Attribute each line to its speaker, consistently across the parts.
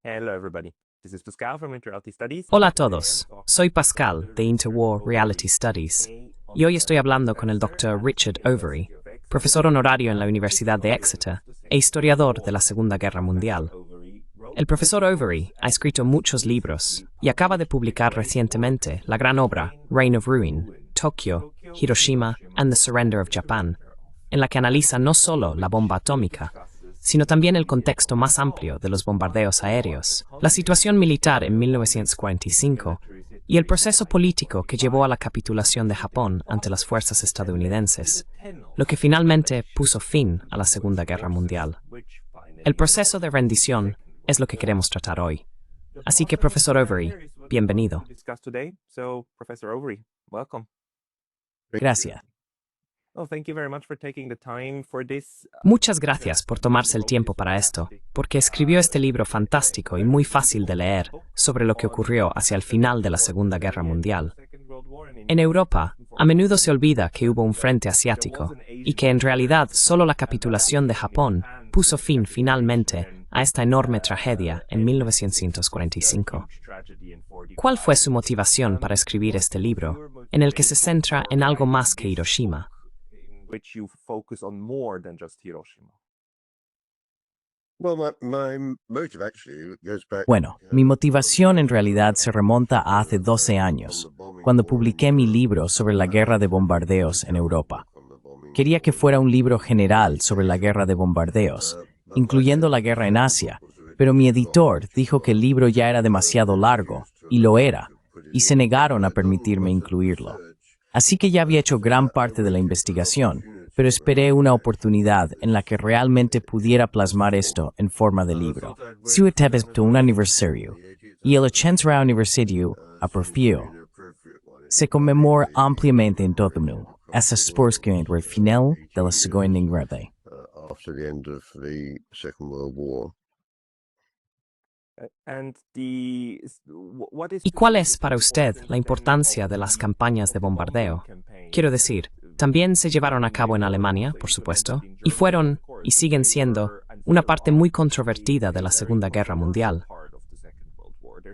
Speaker 1: Hello, everybody. This is Pascal from Interreality Studies.
Speaker 2: Hola a todos, soy Pascal de Interwar Reality Studies y hoy estoy hablando con el Dr. Richard Overy, profesor honorario en la Universidad de Exeter e historiador de la Segunda Guerra Mundial. El profesor Overy ha escrito muchos libros y acaba de publicar recientemente la gran obra Reign of Ruin, Tokyo, Hiroshima and the Surrender of Japan, en la que analiza no solo la bomba atómica, sino también el contexto más amplio de los bombardeos aéreos, la situación militar en 1945 y el proceso político que llevó a la capitulación de Japón ante las fuerzas estadounidenses, lo que finalmente puso fin a la Segunda Guerra Mundial. El proceso de rendición es lo que queremos tratar hoy. Así que, profesor Overy, bienvenido. Gracias.
Speaker 1: Thank you very much for taking the time for this.
Speaker 2: Muchas gracias por tomarse el tiempo para esto, porque escribió este libro fantástico y muy fácil de leer sobre lo que ocurrió hacia el final de la Segunda Guerra Mundial. En Europa, a menudo se olvida que hubo un frente asiático y que en realidad solo la capitulación de Japón puso fin finalmente a esta enorme tragedia en 1945. ¿Cuál fue su motivación para escribir este libro, en el que se centra en algo más que Hiroshima?
Speaker 1: Which you focus on more than just Hiroshima.
Speaker 3: Bueno, mi motivación en realidad se remonta a hace 12 años, cuando publiqué mi libro sobre la guerra de bombardeos en Europa. Quería que fuera un libro general sobre la guerra de bombardeos, incluyendo la guerra en Asia, pero mi editor dijo que el libro ya era demasiado largo, y lo era, y se negaron a permitirme incluirlo. Así que ya había hecho gran parte de la investigación, pero esperé una oportunidad en la que realmente pudiera plasmar esto en forma de libro. Si utebes un aniversario, y el 80 aniversario apropió, se conmemora ampliamente en todo el mundo, hasta después del final de la Segunda Guerra.
Speaker 2: ¿Y cuál es para usted la importancia de las campañas de bombardeo? Quiero decir, también se llevaron a cabo en Alemania, por supuesto, y fueron, y siguen siendo, una parte muy controvertida de la Segunda Guerra Mundial.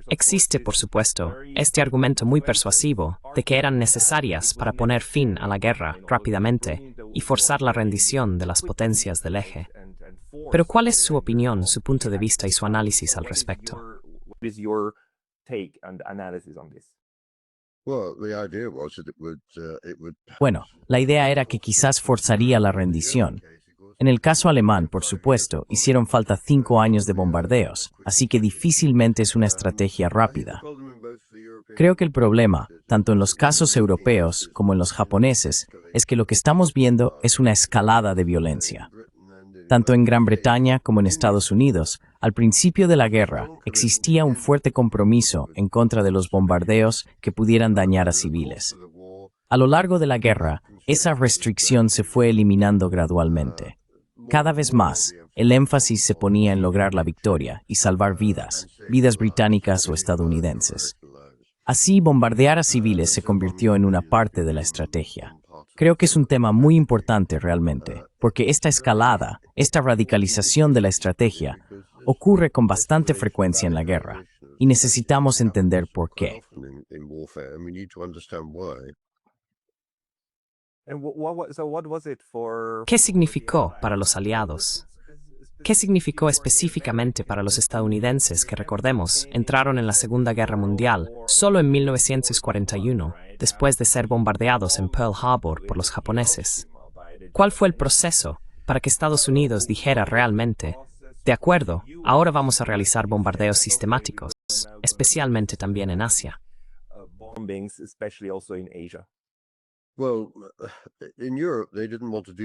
Speaker 2: Existe, por supuesto, este argumento muy persuasivo de que eran necesarias para poner fin a la guerra rápidamente y forzar la rendición de las potencias del eje. Pero ¿cuál es su opinión, su punto de vista y su análisis al respecto?
Speaker 3: Bueno, la idea era que quizás forzaría la rendición. En el caso alemán, por supuesto, hicieron falta 5 años de bombardeos, así que difícilmente es una estrategia rápida. Creo que el problema, tanto en los casos europeos como en los japoneses, es que lo que estamos viendo es una escalada de violencia. Tanto en Gran Bretaña como en Estados Unidos, al principio de la guerra, existía un fuerte compromiso en contra de los bombardeos que pudieran dañar a civiles. A lo largo de la guerra, esa restricción se fue eliminando gradualmente. Cada vez más, el énfasis se ponía en lograr la victoria y salvar vidas británicas o estadounidenses. Así, bombardear a civiles se convirtió en una parte de la estrategia. Creo que es un tema muy importante realmente, porque esta escalada, esta radicalización de la estrategia, ocurre con bastante frecuencia en la guerra, y necesitamos entender por qué.
Speaker 2: ¿Qué significó para los aliados? ¿Qué significó específicamente para los estadounidenses que, recordemos, entraron en la Segunda Guerra Mundial solo en 1941, después de ser bombardeados en Pearl Harbor por los japoneses? ¿Cuál fue el proceso para que Estados Unidos dijera realmente, de acuerdo, ahora vamos a realizar bombardeos sistemáticos, especialmente también en Asia?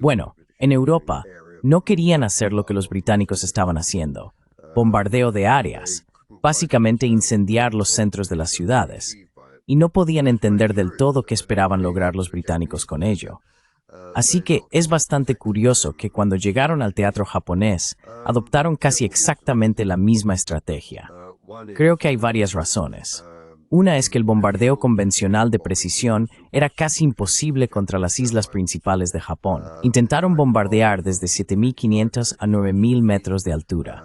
Speaker 3: Bueno, en Europa, no querían hacer lo que los británicos estaban haciendo, bombardeo de áreas, básicamente incendiar los centros de las ciudades, y no podían entender del todo qué esperaban lograr los británicos con ello. Así que es bastante curioso que cuando llegaron al teatro japonés, adoptaron casi exactamente la misma estrategia. Creo que hay varias razones. Una es que el bombardeo convencional de precisión era casi imposible contra las islas principales de Japón. Intentaron bombardear desde 7.500 a 9.000 metros de altura.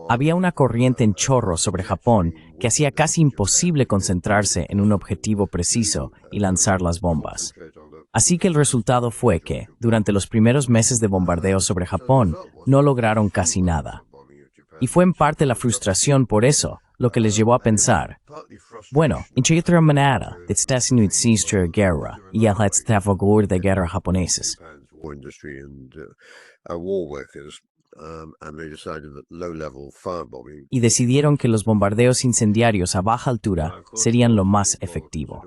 Speaker 3: Había una corriente en chorro sobre Japón que hacía casi imposible concentrarse en un objetivo preciso y lanzar las bombas. Así que el resultado fue que, durante los primeros meses de bombardeo sobre Japón, no lograron casi nada. Y fue en parte la frustración por eso lo que les llevó a pensar, bueno, inte otra manera de estacionar guerra y a la favor de guerra japoneses. Y decidieron que los bombardeos incendiarios a baja altura serían lo más efectivo.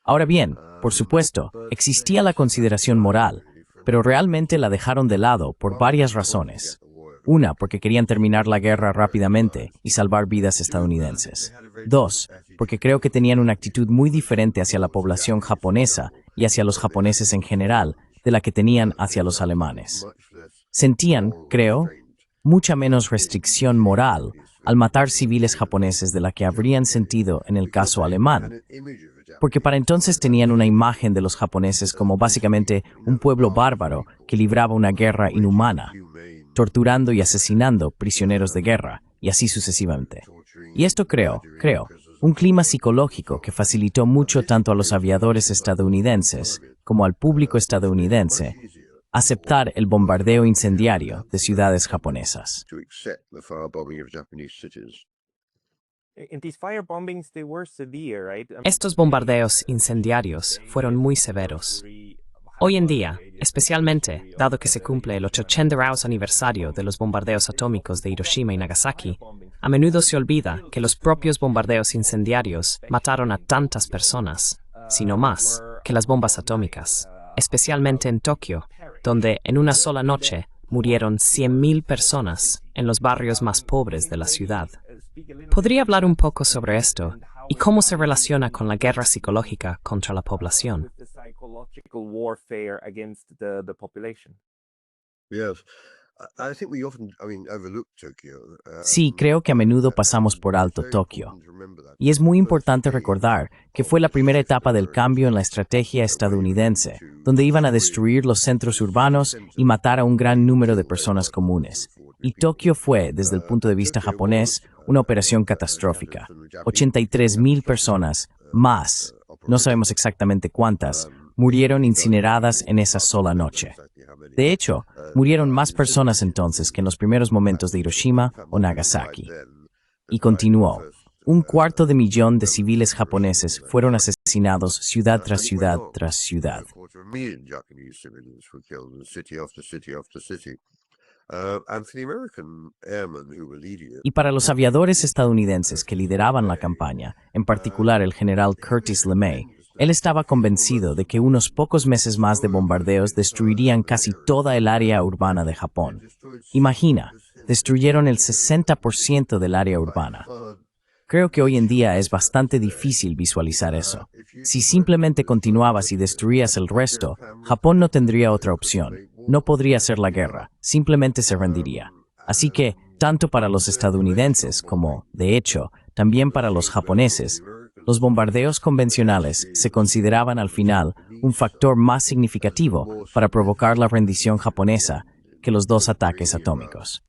Speaker 3: Ahora bien, por supuesto, existía la consideración moral, pero realmente la dejaron de lado por varias razones. Una, porque querían terminar la guerra rápidamente y salvar vidas estadounidenses. Dos, porque creo que tenían una actitud muy diferente hacia la población japonesa y hacia los japoneses en general de la que tenían hacia los alemanes. Sentían, creo, mucha menos restricción moral al matar civiles japoneses de la que habrían sentido en el caso alemán, porque para entonces tenían una imagen de los japoneses como básicamente un pueblo bárbaro que libraba una guerra inhumana, torturando y asesinando prisioneros de guerra, y así sucesivamente. Y esto creo, un clima psicológico que facilitó mucho tanto a los aviadores estadounidenses como al público estadounidense aceptar el bombardeo incendiario de ciudades japonesas.
Speaker 2: Estos bombardeos incendiarios fueron muy severos. Hoy en día, especialmente dado que se cumple el 80º aniversario de los bombardeos atómicos de Hiroshima y Nagasaki, a menudo se olvida que los propios bombardeos incendiarios mataron a tantas personas, sino más, que las bombas atómicas, especialmente en Tokio, donde en una sola noche murieron 100.000 personas en los barrios más pobres de la ciudad. ¿Podría hablar un poco sobre esto y cómo se relaciona con la guerra psicológica contra la población?
Speaker 3: Sí, creo que a menudo pasamos por alto Tokio. Y es muy importante recordar que fue la primera etapa del cambio en la estrategia estadounidense, donde iban a destruir los centros urbanos y matar a un gran número de personas comunes. Y Tokio fue, desde el punto de vista japonés, una operación catastrófica. 83.000 personas, más, no sabemos exactamente cuántas, murieron incineradas en esa sola noche. De hecho, murieron más personas entonces que en los primeros momentos de Hiroshima o Nagasaki. Y continuó. 250.000 de civiles japoneses fueron asesinados ciudad tras ciudad tras ciudad. Y para los aviadores estadounidenses que lideraban la campaña, en particular el general Curtis LeMay, él estaba convencido de que unos pocos meses más de bombardeos destruirían casi toda el área urbana de Japón. Imagina, destruyeron el 60% del área urbana. Creo que hoy en día es bastante difícil visualizar eso. Si simplemente continuabas y destruías el resto, Japón no tendría otra opción. No podría hacer la guerra, simplemente se rendiría. Así que, tanto para los estadounidenses como, de hecho, también para los japoneses, los bombardeos convencionales se consideraban al final un factor más significativo para provocar la rendición japonesa que los dos ataques atómicos.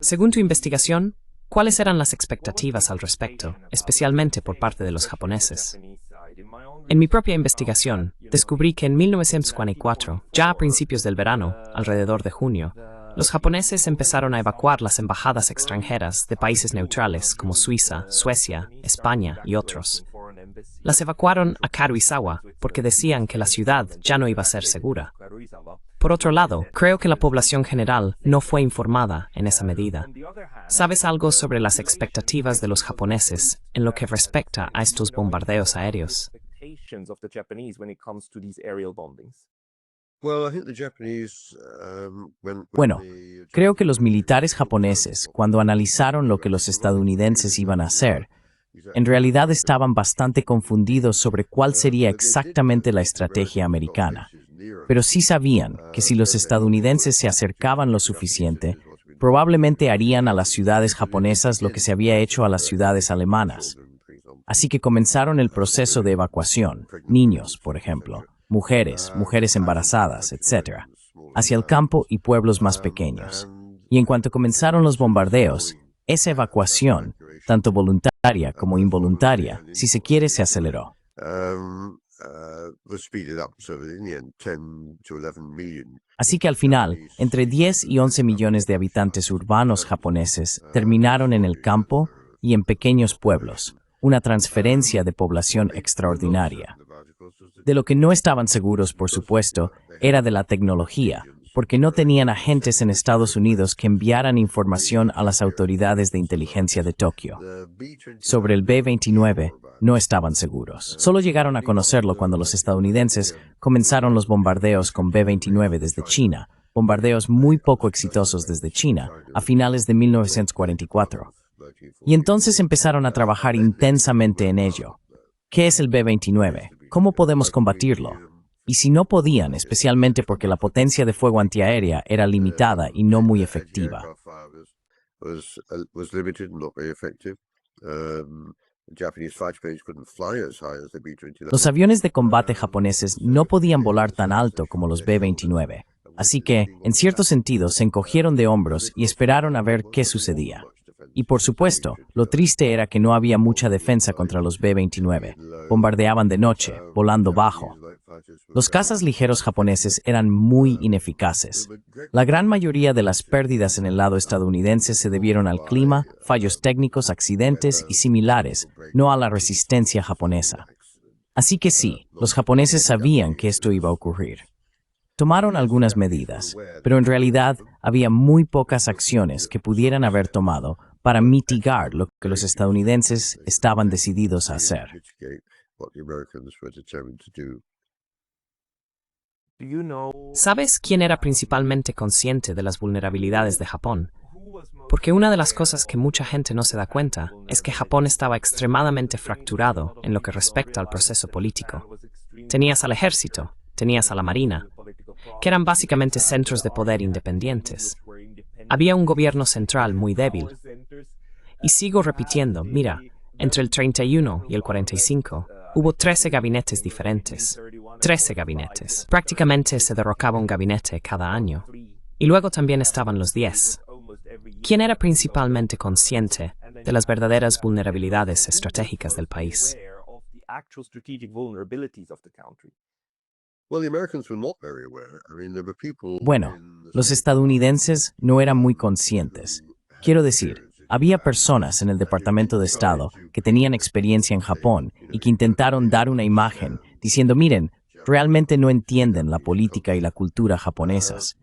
Speaker 2: Según tu investigación, ¿cuáles eran las expectativas al respecto, especialmente por parte de los japoneses? En mi propia investigación, descubrí que en 1944, ya a principios del verano, alrededor de junio, los japoneses empezaron a evacuar las embajadas extranjeras de países neutrales como Suiza, Suecia, España y otros. Las evacuaron a Karuizawa porque decían que la ciudad ya no iba a ser segura. Por otro lado, creo que la población general no fue informada en esa medida. ¿Sabes algo sobre las expectativas de los japoneses en lo que respecta a estos bombardeos aéreos?
Speaker 3: Bueno, creo que los militares japoneses, cuando analizaron lo que los estadounidenses iban a hacer, en realidad estaban bastante confundidos sobre cuál sería exactamente la estrategia americana. Pero sí sabían que si los estadounidenses se acercaban lo suficiente, probablemente harían a las ciudades japonesas lo que se había hecho a las ciudades alemanas. Así que comenzaron el proceso de evacuación, niños, por ejemplo, mujeres, mujeres embarazadas, etc., hacia el campo y pueblos más pequeños. Y en cuanto comenzaron los bombardeos, esa evacuación, tanto voluntaria como involuntaria, si se quiere, se aceleró. Así que al final, entre 10 y 11 millones de habitantes urbanos japoneses terminaron en el campo y en pequeños pueblos, una transferencia de población extraordinaria. De lo que no estaban seguros, por supuesto, era de la tecnología, porque no tenían agentes en Estados Unidos que enviaran información a las autoridades de inteligencia de Tokio. Sobre el B-29 no estaban seguros. Solo llegaron a conocerlo cuando los estadounidenses comenzaron los bombardeos con B-29 desde China, bombardeos muy poco exitosos desde China, a finales de 1944. Y entonces empezaron a trabajar intensamente en ello. ¿Qué es el B-29? ¿Cómo podemos combatirlo? Y si no podían, especialmente porque la potencia de fuego antiaérea era limitada y no muy efectiva. Los aviones de combate japoneses no podían volar tan alto como los B-29, así que, en cierto sentido, se encogieron de hombros y esperaron a ver qué sucedía. Y por supuesto, lo triste era que no había mucha defensa contra los B-29. Bombardeaban de noche, volando bajo. Los cazas ligeros japoneses eran muy ineficaces. La gran mayoría de las pérdidas en el lado estadounidense se debieron al clima, fallos técnicos, accidentes y similares, no a la resistencia japonesa. Así que sí, los japoneses sabían que esto iba a ocurrir. Tomaron algunas medidas, pero en realidad había muy pocas acciones que pudieran haber tomado para mitigar lo que los estadounidenses estaban decididos a hacer.
Speaker 2: ¿Sabes quién era principalmente consciente de las vulnerabilidades de Japón? Porque una de las cosas que mucha gente no se da cuenta es que Japón estaba extremadamente fracturado en lo que respecta al proceso político. Tenías al ejército, tenías a la marina, que eran básicamente centros de poder independientes. Había un gobierno central muy débil. Y sigo repitiendo, mira, entre el 31 y el 45 hubo 13 gabinetes diferentes. 13 gabinetes. Prácticamente se derrocaba un gabinete cada año. Y luego también estaban los 10. ¿Quién era principalmente consciente de las verdaderas vulnerabilidades estratégicas del país?
Speaker 3: Bueno, los estadounidenses no eran muy conscientes. Quiero decir, había personas en el Departamento de Estado que tenían experiencia en Japón y que intentaron dar una imagen diciendo, miren, realmente no entienden la política y la cultura japonesas.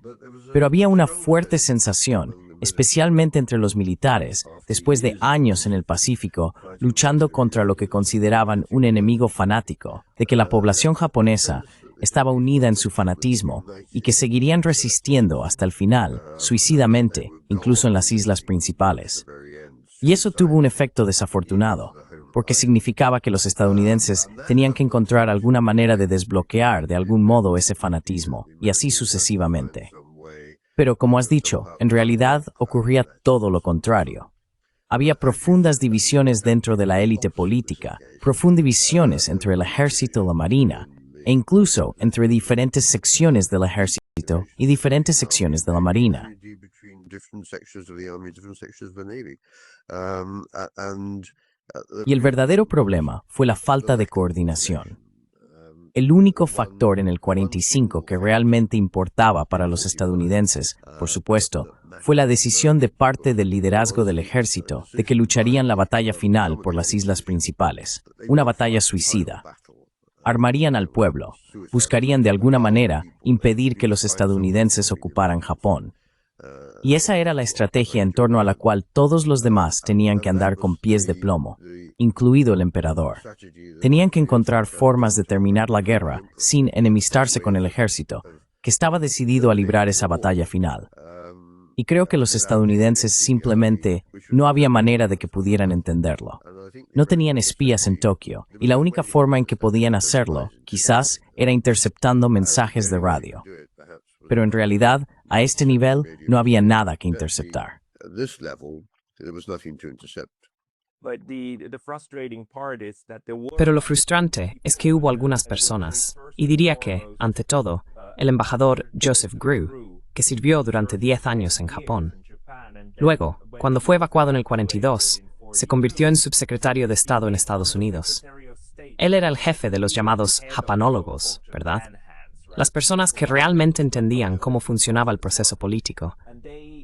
Speaker 3: Pero había una fuerte sensación, especialmente entre los militares, después de años en el Pacífico, luchando contra lo que consideraban un enemigo fanático, de que la población japonesa estaba unida en su fanatismo y que seguirían resistiendo hasta el final, suicidamente, incluso en las islas principales. Y eso tuvo un efecto desafortunado, porque significaba que los estadounidenses tenían que encontrar alguna manera de desbloquear de algún modo ese fanatismo, y así sucesivamente. Pero como has dicho, en realidad ocurría todo lo contrario. Había profundas divisiones dentro de la élite política, profundas divisiones entre el ejército y la marina, e incluso entre diferentes secciones del ejército y diferentes secciones de la marina. Y el verdadero problema fue la falta de coordinación. El único factor en el 45 que realmente importaba para los estadounidenses, por supuesto, fue la decisión de parte del liderazgo del ejército de que lucharían la batalla final por las islas principales, una batalla suicida. Armarían al pueblo, buscarían de alguna manera impedir que los estadounidenses ocuparan Japón. Y esa era la estrategia en torno a la cual todos los demás tenían que andar con pies de plomo, incluido el emperador. Tenían que encontrar formas de terminar la guerra sin enemistarse con el ejército, que estaba decidido a librar esa batalla final. Y creo que los estadounidenses simplemente no había manera de que pudieran entenderlo. No tenían espías en Tokio, y la única forma en que podían hacerlo, quizás, era interceptando mensajes de radio. Pero en realidad, a este nivel, no había nada que interceptar.
Speaker 2: Pero lo frustrante es que hubo algunas personas, y diría que, ante todo, el embajador Joseph Grew, que sirvió durante 10 años en Japón. Luego, cuando fue evacuado en el 42, se convirtió en subsecretario de Estado en Estados Unidos. Él era el jefe de los llamados japanólogos, ¿verdad? Las personas que realmente entendían cómo funcionaba el proceso político.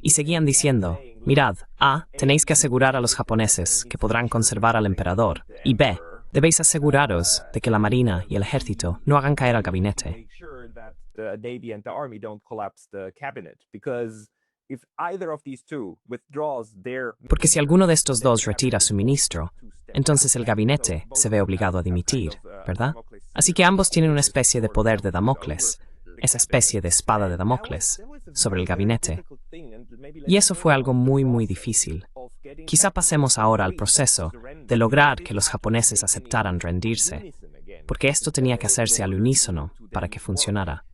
Speaker 2: Y seguían diciendo, mirad, A, tenéis que asegurar a los japoneses que podrán conservar al emperador, y B, debéis aseguraros de que la Marina y el Ejército no hagan caer al gabinete. Porque si alguno de estos dos retira su ministro, entonces el gabinete se ve obligado a dimitir, ¿verdad? Así que ambos tienen una especie de poder de Damocles, esa especie de espada de Damocles, sobre el gabinete. Y eso fue algo muy difícil. Quizá pasemos ahora al proceso de lograr que los japoneses aceptaran rendirse, porque esto tenía que hacerse al unísono para que funcionara.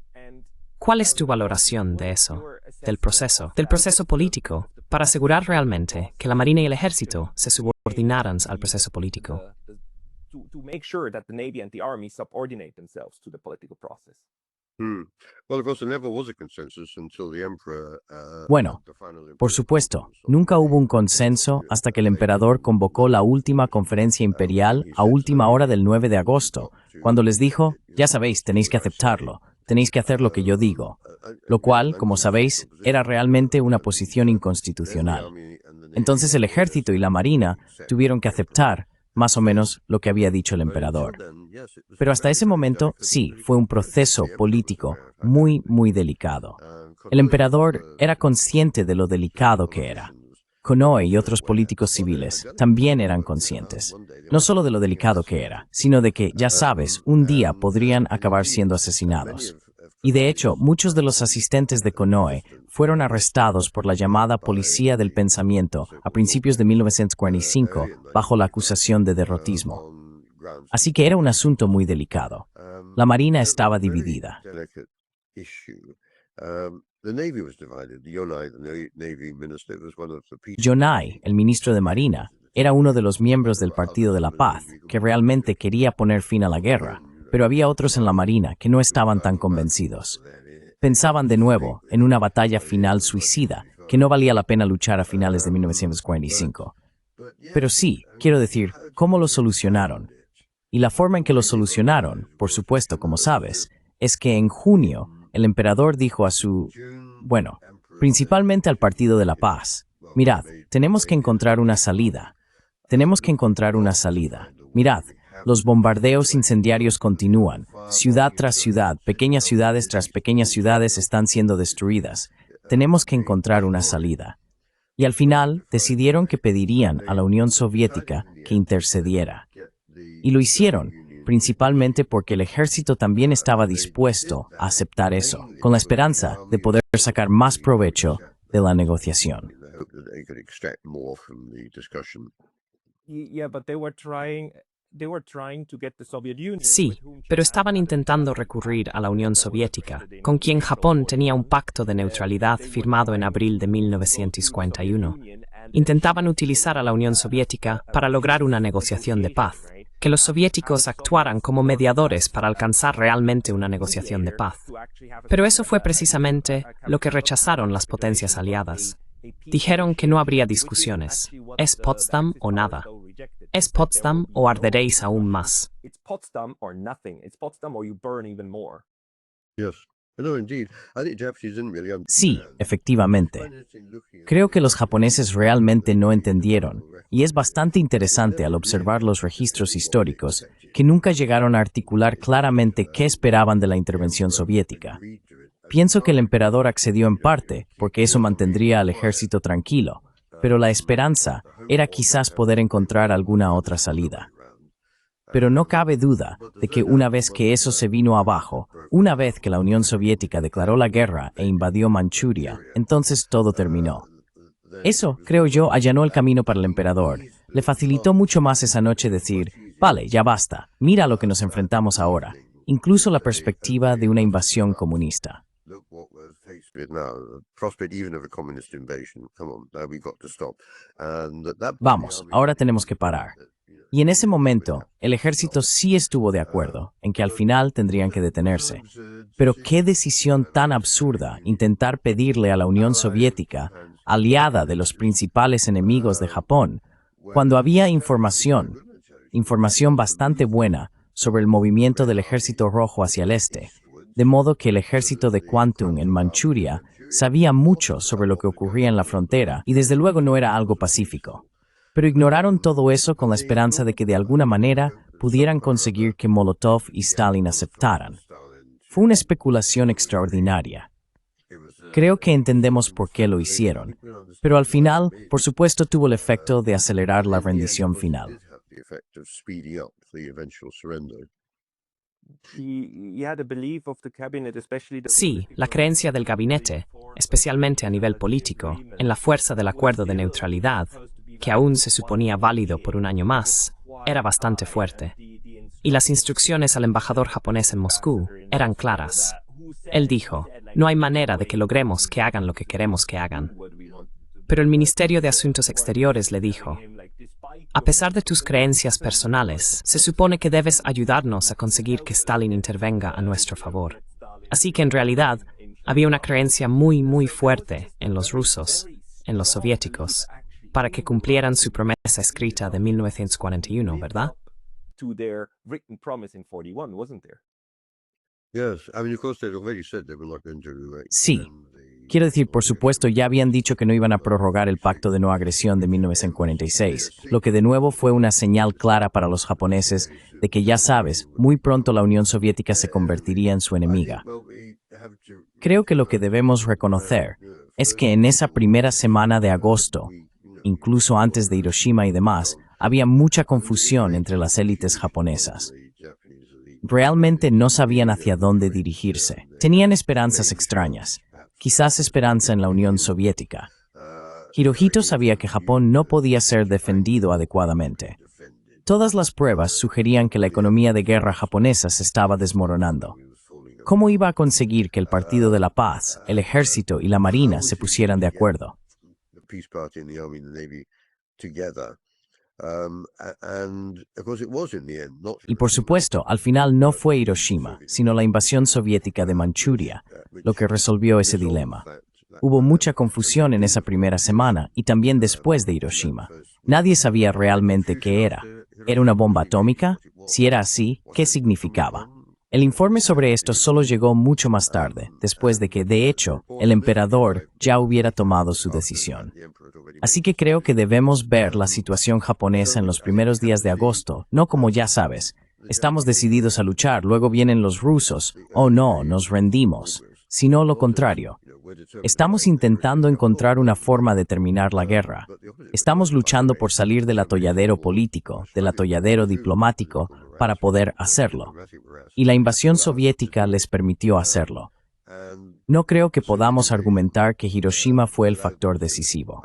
Speaker 2: ¿Cuál es tu valoración de eso, del proceso político, para asegurar realmente que la Marina y el Ejército se subordinaran al proceso político?
Speaker 3: Bueno, por supuesto, nunca hubo un consenso hasta que el emperador convocó la última conferencia imperial a última hora del 9 de agosto, cuando les dijo, ya sabéis, tenéis que aceptarlo, tenéis que hacer lo que yo digo, lo cual, como sabéis, era realmente una posición inconstitucional. Entonces el ejército y la marina tuvieron que aceptar, más o menos, lo que había dicho el emperador. Pero hasta ese momento, sí, fue un proceso político muy delicado. El emperador era consciente de lo delicado que era. Konoe y otros políticos civiles también eran conscientes, no solo de lo delicado que era, sino de que, ya sabes, un día podrían acabar siendo asesinados. Y de hecho, muchos de los asistentes de Konoe fueron arrestados por la llamada Policía del Pensamiento a principios de 1945 bajo la acusación de derrotismo. Así que era un asunto muy delicado. La Marina estaba dividida. Yonai, el ministro de Marina, era uno de los miembros del Partido de la Paz que realmente quería poner fin a la guerra, pero había otros en la Marina que no estaban tan convencidos. Pensaban de nuevo en una batalla final suicida que no valía la pena luchar a finales de 1945. Pero sí, quiero decir, ¿cómo lo solucionaron? Y la forma en que lo solucionaron, por supuesto, como sabes, es que en junio el emperador dijo a principalmente al Partido de la Paz, mirad, tenemos que encontrar una salida. Mirad, los bombardeos incendiarios continúan. Ciudad tras ciudad, pequeñas ciudades tras pequeñas ciudades están siendo destruidas. Tenemos que encontrar una salida. Y al final decidieron que pedirían a la Unión Soviética que intercediera. Y lo hicieron, principalmente porque el ejército también estaba dispuesto a aceptar eso, con la esperanza de poder sacar más provecho de la negociación.
Speaker 2: Sí, pero estaban intentando recurrir a la Unión Soviética, con quien Japón tenía un pacto de neutralidad firmado en abril de 1941. Intentaban utilizar a la Unión Soviética para lograr una negociación de paz, que los soviéticos actuaran como mediadores para alcanzar realmente una negociación de paz. Pero eso fue precisamente lo que rechazaron las potencias aliadas. Dijeron que no habría discusiones. Es Potsdam o nada. Es Potsdam o arderéis aún más.
Speaker 3: Sí, efectivamente. Creo que los japoneses realmente no entendieron, y es bastante interesante al observar los registros históricos que nunca llegaron a articular claramente qué esperaban de la intervención soviética. Pienso que el emperador accedió en parte porque eso mantendría al ejército tranquilo, pero la esperanza era quizás poder encontrar alguna otra salida. Pero no cabe duda de que una vez que eso se vino abajo, una vez que la Unión Soviética declaró la guerra e invadió Manchuria, entonces todo terminó. Eso, creo yo, allanó el camino para el emperador. Le facilitó mucho más esa noche decir, vale, ya basta, mira a lo que nos enfrentamos ahora, incluso la perspectiva de una invasión comunista. Vamos, ahora tenemos que parar. Y en ese momento, el ejército sí estuvo de acuerdo en que al final tendrían que detenerse. Pero qué decisión tan absurda intentar pedirle a la Unión Soviética, aliada de los principales enemigos de Japón, cuando había información bastante buena sobre el movimiento del Ejército Rojo hacia el este, de modo que el ejército de Kwantung en Manchuria sabía mucho sobre lo que ocurría en la frontera y desde luego no era algo pacífico. Pero ignoraron todo eso con la esperanza de que de alguna manera pudieran conseguir que Molotov y Stalin aceptaran. Fue una especulación extraordinaria. Creo que entendemos por qué lo hicieron, pero al final, por supuesto, tuvo el efecto de acelerar la rendición final.
Speaker 2: Sí, la creencia del gabinete, especialmente a nivel político, en la fuerza del acuerdo de neutralidad, que aún se suponía válido por un año más, era bastante fuerte. Y las instrucciones al embajador japonés en Moscú eran claras. Él dijo, no hay manera de que logremos que hagan lo que queremos que hagan. Pero el Ministerio de Asuntos Exteriores le dijo, a pesar de tus creencias personales, se supone que debes ayudarnos a conseguir que Stalin intervenga a nuestro favor. Así que en realidad, había una creencia muy, muy fuerte en los rusos, en los soviéticos, para que cumplieran su promesa escrita de 1941, ¿verdad?
Speaker 3: Sí. Quiero decir, por supuesto, ya habían dicho que no iban a prorrogar el Pacto de No Agresión de 1946, lo que de nuevo fue una señal clara para los japoneses de que, ya sabes, muy pronto la Unión Soviética se convertiría en su enemiga. Creo que lo que debemos reconocer es que en esa primera semana de agosto, incluso antes de Hiroshima y demás, había mucha confusión entre las élites japonesas. Realmente no sabían hacia dónde dirigirse. Tenían esperanzas extrañas, quizás esperanza en la Unión Soviética. Hirohito sabía que Japón no podía ser defendido adecuadamente. Todas las pruebas sugerían que la economía de guerra japonesa se estaba desmoronando. ¿Cómo iba a conseguir que el Partido de la Paz, el Ejército y la Marina se pusieran de acuerdo? Y por supuesto, al final no fue Hiroshima, sino la invasión soviética de Manchuria, lo que resolvió ese dilema. Hubo mucha confusión en esa primera semana y también después de Hiroshima. Nadie sabía realmente qué era. ¿Era una bomba atómica? Si era así, ¿qué significaba? El informe sobre esto solo llegó mucho más tarde, después de que, de hecho, el emperador ya hubiera tomado su decisión. Así que creo que debemos ver la situación japonesa en los primeros días de agosto, no como ya sabes, estamos decididos a luchar, luego vienen los rusos, oh no, nos rendimos, sino lo contrario. Estamos intentando encontrar una forma de terminar la guerra. Estamos luchando por salir del atolladero político, del atolladero diplomático, para poder hacerlo. Y la invasión soviética les permitió hacerlo. No creo que podamos argumentar que Hiroshima fue el factor decisivo.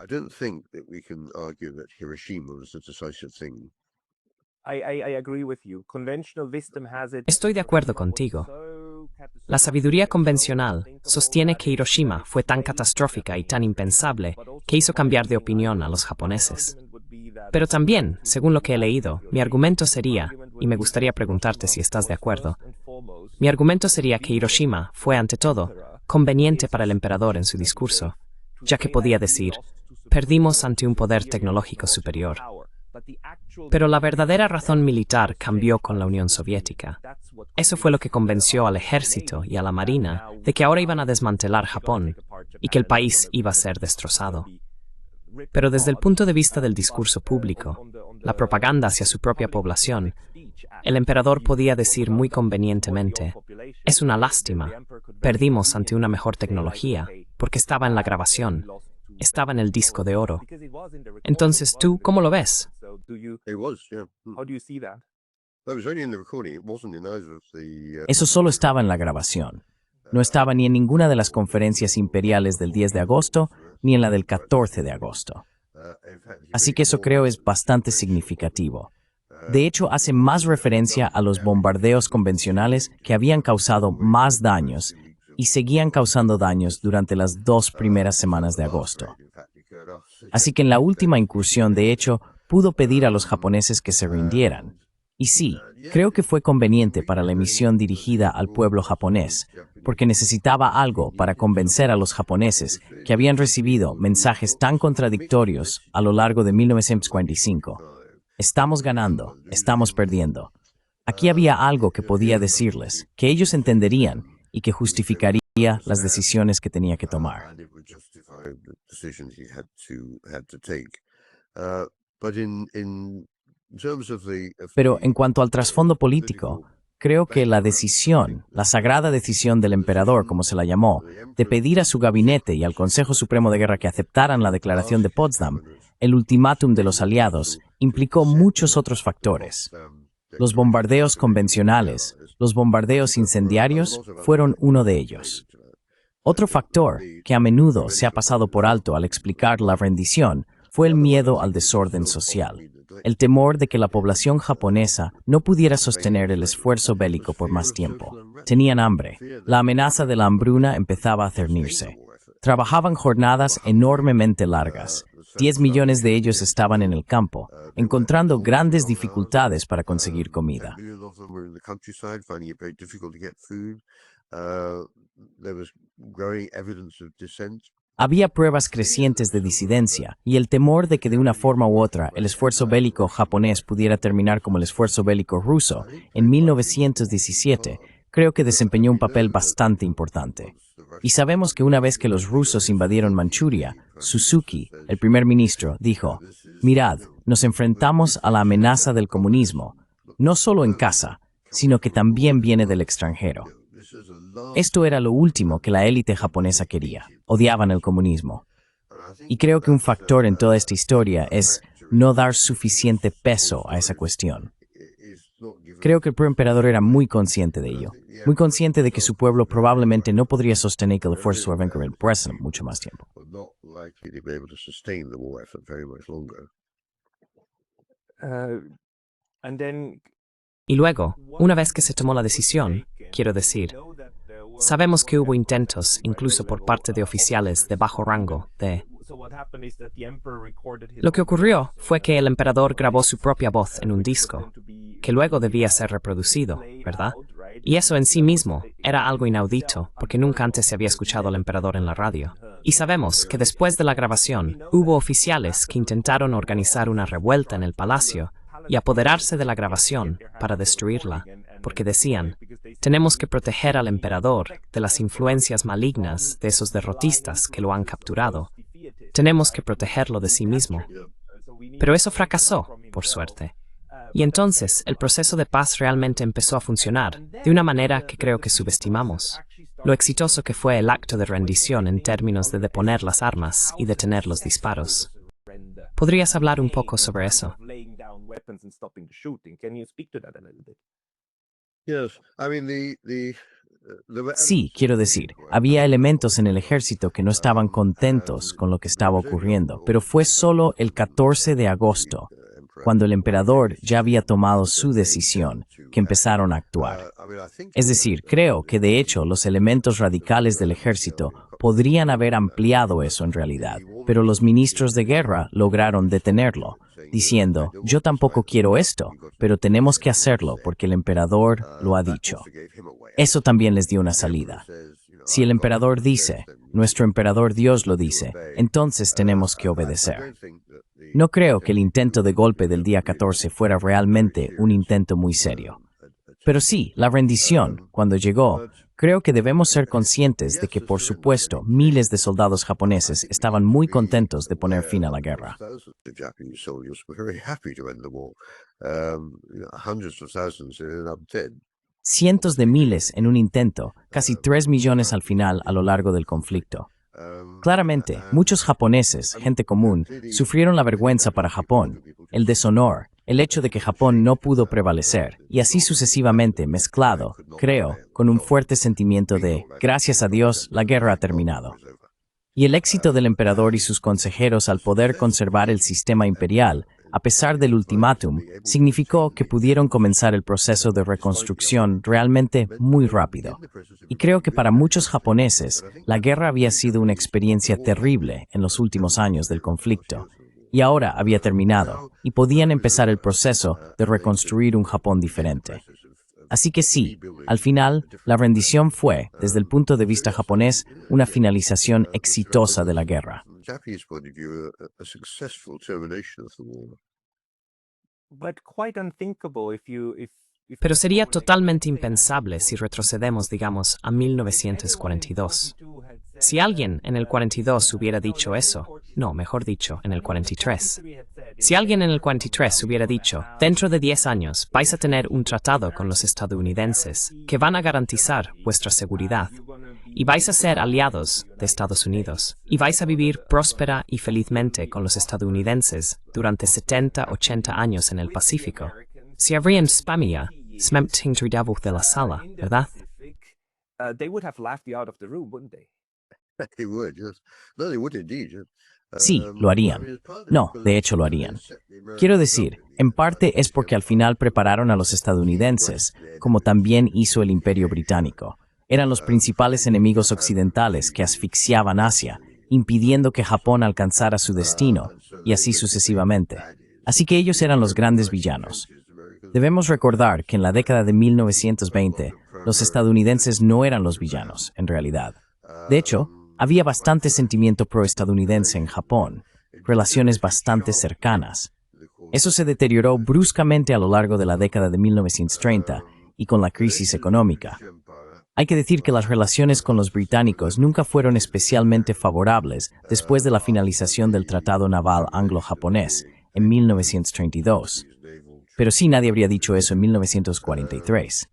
Speaker 2: Estoy de acuerdo contigo. La sabiduría convencional sostiene que Hiroshima fue tan catastrófica y tan impensable que hizo cambiar de opinión a los japoneses. Pero también, según lo que he leído, mi argumento sería, y me gustaría preguntarte si estás de acuerdo, mi argumento sería que Hiroshima fue, ante todo, conveniente para el emperador en su discurso, ya que podía decir, perdimos ante un poder tecnológico superior. Pero la verdadera razón militar cambió con la Unión Soviética. Eso fue lo que convenció al ejército y a la marina de que ahora iban a desmantelar Japón y que el país iba a ser destrozado. Pero desde el punto de vista del discurso público, la propaganda hacia su propia población, el emperador podía decir muy convenientemente, es una lástima, perdimos ante una mejor tecnología, porque estaba en la grabación, estaba en el disco de oro. Entonces, ¿tú cómo lo ves?
Speaker 3: Eso solo estaba en la grabación. No estaba ni en ninguna de las conferencias imperiales del 10 de agosto, ni en la del 14 de agosto. Así que eso creo es bastante significativo. De hecho, hace más referencia a los bombardeos convencionales que habían causado más daños y seguían causando daños durante las 2 primeras semanas de agosto. Así que en la última incursión, de hecho, pudo pedir a los japoneses que se rindieran. Y sí, creo que fue conveniente para la emisión dirigida al pueblo japonés, porque necesitaba algo para convencer a los japoneses que habían recibido mensajes tan contradictorios a lo largo de 1945. Estamos ganando, estamos perdiendo. Aquí había algo que podía decirles, que ellos entenderían y que justificaría las decisiones que tenía que tomar. Pero en cuanto al trasfondo político, creo que la decisión, la sagrada decisión del emperador, como se la llamó, de pedir a su gabinete y al Consejo Supremo de Guerra que aceptaran la Declaración de Potsdam, el ultimátum de los aliados, implicó muchos otros factores. Los bombardeos convencionales, los bombardeos incendiarios, fueron uno de ellos. Otro factor que a menudo se ha pasado por alto al explicar la rendición fue el miedo al desorden social, el temor de que la población japonesa no pudiera sostener el esfuerzo bélico por más tiempo. Tenían hambre. La amenaza de la hambruna empezaba a cernirse. Trabajaban jornadas enormemente largas. 10 millones de ellos estaban en el campo, encontrando grandes dificultades para conseguir comida. Había pruebas crecientes de disidencia y el temor de que de una forma u otra el esfuerzo bélico japonés pudiera terminar como el esfuerzo bélico ruso en 1917, creo que desempeñó un papel bastante importante. Y sabemos que una vez que los rusos invadieron Manchuria, Suzuki, el primer ministro, dijo: «Mirad, nos enfrentamos a la amenaza del comunismo, no solo en casa, sino que también viene del extranjero». Esto era lo último que la élite japonesa quería. Odiaban el comunismo. Y creo que un factor en toda esta historia es no dar suficiente peso a esa cuestión. Creo que el proemperador era muy consciente de ello, muy consciente de que su pueblo probablemente no podría sostener el esfuerzo eventual por mucho más tiempo.
Speaker 2: Y luego, una vez que se tomó la decisión, quiero decir, sabemos que hubo intentos, incluso por parte de oficiales de bajo rango, de... Lo que ocurrió fue que el emperador grabó su propia voz en un disco, que luego debía ser reproducido, ¿verdad? Y eso en sí mismo era algo inaudito, porque nunca antes se había escuchado al emperador en la radio. Y sabemos que después de la grabación, hubo oficiales que intentaron organizar una revuelta en el palacio y apoderarse de la grabación para destruirla, porque decían, tenemos que proteger al emperador de las influencias malignas de esos derrotistas que lo han capturado. Tenemos que protegerlo de sí mismo. Pero eso fracasó, por suerte. Y entonces el proceso de paz realmente empezó a funcionar de una manera que creo que subestimamos. Lo exitoso que fue el acto de rendición en términos de deponer las armas y detener los disparos. ¿Podrías hablar un poco sobre eso?
Speaker 3: Sí, quiero decir, había elementos en el ejército que no estaban contentos con lo que estaba ocurriendo, pero fue solo el 14 de agosto, cuando el emperador ya había tomado su decisión, que empezaron a actuar. Es decir, creo que de hecho los elementos radicales del ejército podrían haber ampliado eso en realidad, pero los ministros de guerra lograron detenerlo, diciendo, yo tampoco quiero esto, pero tenemos que hacerlo porque el emperador lo ha dicho. Eso también les dio una salida. Si el emperador dice, nuestro emperador Dios lo dice, entonces tenemos que obedecer. No creo que el intento de golpe del día 14 fuera realmente un intento muy serio. Pero sí, la rendición, cuando llegó, creo que debemos ser conscientes de que, por supuesto, miles de soldados japoneses estaban muy contentos de poner fin a la guerra. Cientos de miles en un intento, casi 3 millones al final a lo largo del conflicto. Claramente, muchos japoneses, gente común, sufrieron la vergüenza para Japón, el deshonor, el hecho de que Japón no pudo prevalecer, y así sucesivamente mezclado, creo, con un fuerte sentimiento de, gracias a Dios, la guerra ha terminado. Y el éxito del emperador y sus consejeros al poder conservar el sistema imperial a pesar del ultimátum, significó que pudieron comenzar el proceso de reconstrucción realmente muy rápido. Y creo que para muchos japoneses, la guerra había sido una experiencia terrible en los últimos años del conflicto, y ahora había terminado, y podían empezar el proceso de reconstruir un Japón diferente. Así que sí, al final, la rendición fue, desde el punto de vista japonés, una finalización exitosa de la guerra.
Speaker 1: But quite unthinkable if
Speaker 2: Pero sería totalmente impensable si retrocedemos, digamos, a 1942. Si alguien en el 42 hubiera dicho eso, no, mejor dicho, en el 43. Si alguien en el 43 hubiera dicho, dentro de 10 años vais a tener un tratado con los estadounidenses que van a garantizar vuestra seguridad y vais a ser aliados de Estados Unidos y vais a vivir próspera y felizmente con los estadounidenses durante 70, 80 años en el Pacífico, si habrían spamia, de la sala, ¿verdad?
Speaker 1: they would have laughed you out of the room, wouldn't they?
Speaker 4: They would, yes. No, they would indeed, yes.
Speaker 3: Sí, lo harían. No, de hecho lo harían. Quiero decir, en parte es porque al final prepararon a los estadounidenses, como también hizo el Imperio Británico. Eran los principales enemigos occidentales que asfixiaban Asia, impidiendo que Japón alcanzara su destino, y así sucesivamente. Así que ellos eran los grandes villanos. Debemos recordar que en la década de 1920, los estadounidenses no eran los villanos, en realidad. De hecho, había bastante sentimiento pro-estadounidense en Japón, relaciones bastante cercanas. Eso se deterioró bruscamente a lo largo de la década de 1930 y con la crisis económica. Hay que decir que las relaciones con los británicos nunca fueron especialmente favorables después de la finalización del Tratado Naval Anglo-Japonés en 1932. Pero sí, nadie habría dicho eso en 1943.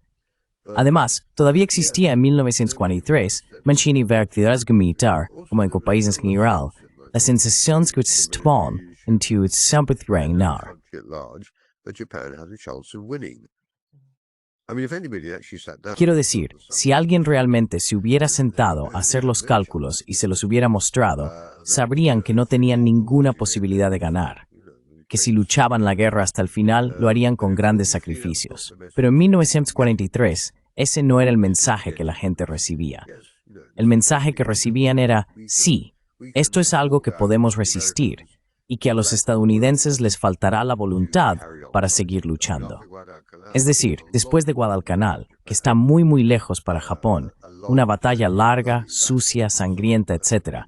Speaker 3: Además, todavía existía en 1943, Mancini militar, como en países en general, la sensación que estaban en tu reinar. Quiero decir, si alguien realmente se hubiera sentado a hacer los cálculos y se los hubiera mostrado, sabrían que no tenían ninguna posibilidad de ganar, que si luchaban la guerra hasta el final, lo harían con grandes sacrificios. Pero en 1943, ese no era el mensaje que la gente recibía. El mensaje que recibían era, sí, esto es algo que podemos resistir, y que a los estadounidenses les faltará la voluntad para seguir luchando. Es decir, después de Guadalcanal, que está muy muy lejos para Japón, una batalla larga, sucia, sangrienta, etc.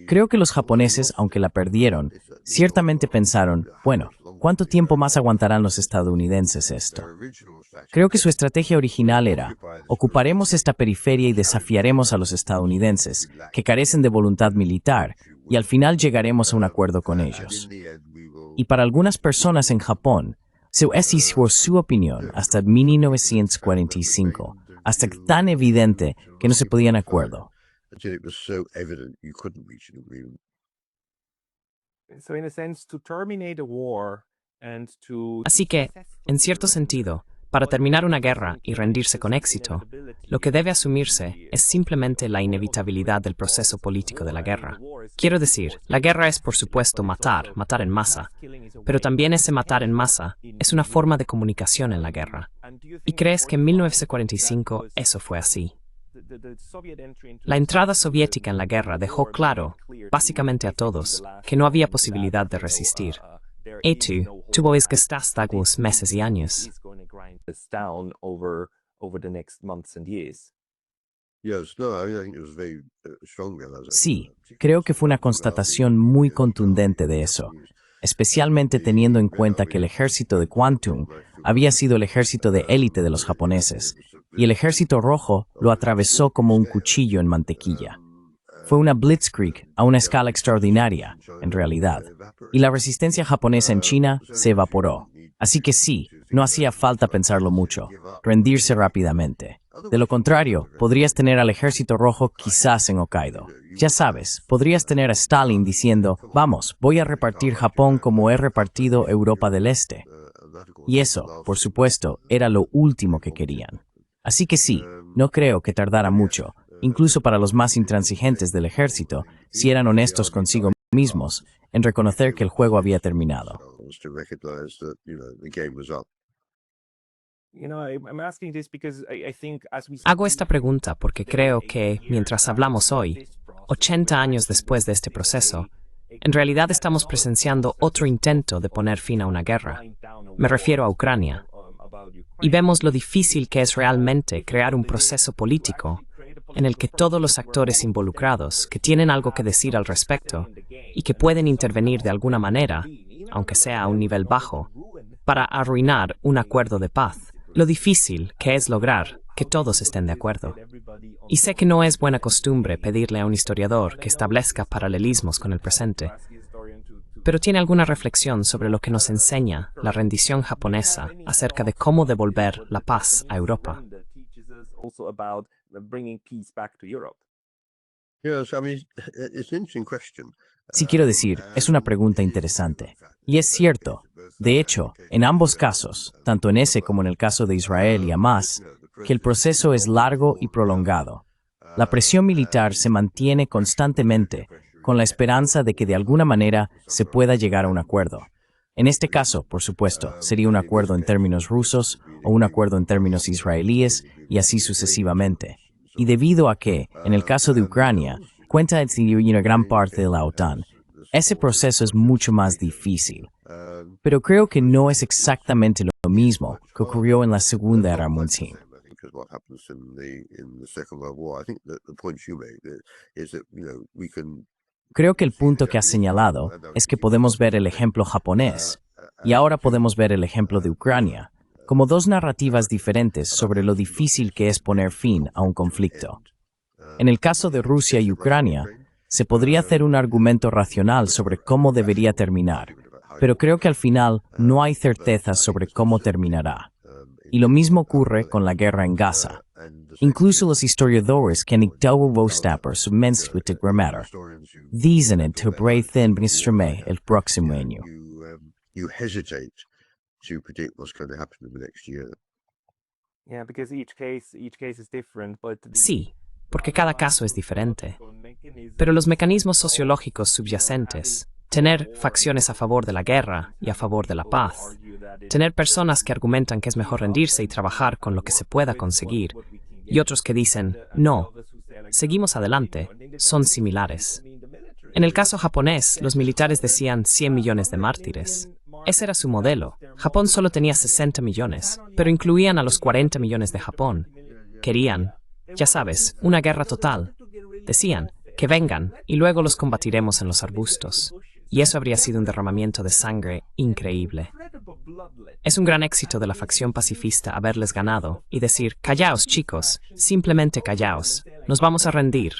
Speaker 3: Creo que los japoneses, aunque la perdieron, ciertamente pensaron, bueno, ¿cuánto tiempo más aguantarán los estadounidenses esto? Creo que su estrategia original era, ocuparemos esta periferia y desafiaremos a los estadounidenses, que carecen de voluntad militar, y al final llegaremos a un acuerdo con ellos. Y para algunas personas en Japón, esa fue su opinión hasta 1945, hasta tan evidente que no se podían acuerdo.
Speaker 1: So in a sense, to terminate a war and to
Speaker 2: Así que, en cierto sentido, para terminar una guerra y rendirse con éxito, lo que debe asumirse es simplemente la inevitabilidad del proceso político de la guerra. Quiero decir, la guerra es por supuesto matar en masa, pero también ese matar en masa es una forma de comunicación en la guerra. ¿Y crees que en 1945 eso fue así? La entrada soviética en la guerra dejó claro, básicamente a todos, que no había posibilidad de resistir. Esto tuvo estos meses y años.
Speaker 3: Sí, creo que fue una constatación muy contundente de eso, especialmente teniendo en cuenta que el ejército de Kwantung había sido el ejército de élite de los japoneses, y el ejército rojo lo atravesó como un cuchillo en mantequilla. Fue una blitzkrieg a una escala extraordinaria, en realidad, y la resistencia japonesa en China se evaporó. Así que sí, no hacía falta pensarlo mucho, rendirse rápidamente. De lo contrario, podrías tener al ejército rojo quizás en Hokkaido. Ya sabes, podrías tener a Stalin diciendo, vamos, voy a repartir Japón como he repartido Europa del Este. Y eso, por supuesto, era lo último que querían. Así que sí, no creo que tardara mucho, incluso para los más intransigentes del ejército, si eran honestos consigo mismos, en reconocer que el juego había terminado.
Speaker 4: was to recognize that, the game was up.
Speaker 1: I'm asking this because I think as we
Speaker 2: Hago esta pregunta porque creo que, mientras hablamos hoy, 80 años después de este proceso, en realidad estamos presenciando otro intento de poner fin a una guerra. Me refiero a Ucrania. Y vemos lo difícil que es realmente crear un proceso político en el que todos los actores involucrados que tienen algo que decir al respecto y que pueden intervenir de alguna manera, aunque sea a un nivel bajo, para arruinar un acuerdo de paz. Lo difícil que es lograr que todos estén de acuerdo. Y sé que no es buena costumbre pedirle a un historiador que establezca paralelismos con el presente, pero ¿tiene alguna reflexión sobre lo que nos enseña la rendición japonesa acerca de cómo devolver la paz a Europa?
Speaker 4: Yes, I mean, it's an interesting question.
Speaker 3: Sí, quiero decir, es una pregunta interesante. Y es cierto. De hecho, en ambos casos, tanto en ese como en el caso de Israel y Hamas, que el proceso es largo y prolongado. La presión militar se mantiene constantemente, con la esperanza de que de alguna manera se pueda llegar a un acuerdo. En este caso, por supuesto, sería un acuerdo en términos rusos o un acuerdo en términos israelíes y así sucesivamente. Y debido a que, en el caso de Ucrania, cuenta una gran parte de la OTAN, ese proceso es mucho más difícil. Pero creo que no es exactamente lo mismo que ocurrió en la Segunda Guerra Mundial.
Speaker 4: Because what happens in the Second World War, I think that the point you make is that, we can.
Speaker 3: Creo que el punto que has señalado es que podemos ver el ejemplo japonés y ahora podemos ver el ejemplo de Ucrania como dos narrativas diferentes sobre lo difícil que es poner fin a un conflicto. En el caso de Rusia y Ucrania, se podría hacer un argumento racional sobre cómo debería terminar, pero creo que al final no hay certezas sobre cómo terminará. Y lo mismo ocurre con la guerra en Gaza. Incluso los historiadores que han dado su menswita grammar dicen to breathen el próximo año.
Speaker 4: You hesitate to predict what's going to happen in the next year.
Speaker 1: Yeah, because each case is different, but
Speaker 2: Sí, porque cada caso es diferente. Pero los mecanismos sociológicos subyacentes, tener facciones a favor de la guerra y a favor de la paz, tener personas que argumentan que es mejor rendirse y trabajar con lo que se pueda conseguir, y otros que dicen, no, seguimos adelante, son similares. En el caso japonés, los militares decían 100 millones de mártires. Ese era su modelo. Japón solo tenía 60 millones, pero incluían a los 40 millones de Japón. Querían, ya sabes, una guerra total. Decían, que vengan, y luego los combatiremos en los arbustos. Y eso habría sido un derramamiento de sangre increíble. Es un gran éxito de la facción pacifista haberles ganado y decir, callaos chicos, simplemente callaos, nos vamos a rendir,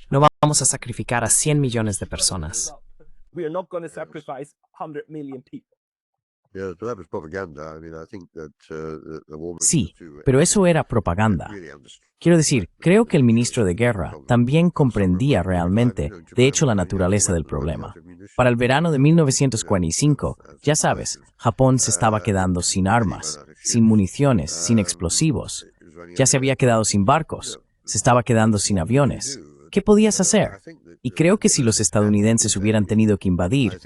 Speaker 2: no vamos a sacrificar a 100 millones de personas.
Speaker 1: we are not going to sacrifice 100 million people.
Speaker 4: Yeah, so that was propaganda. I mean, I think that the war
Speaker 3: Sí, pero eso era propaganda. Quiero decir, creo que el ministro de Guerra también comprendía realmente, de hecho, la naturaleza del problema. Para el verano de 1945, ya sabes, Japón se estaba quedando sin armas, sin municiones, sin explosivos. Ya se había quedado sin barcos, se estaba quedando sin aviones. ¿Qué podías hacer? Y creo que si los estadounidenses hubieran tenido que invadir,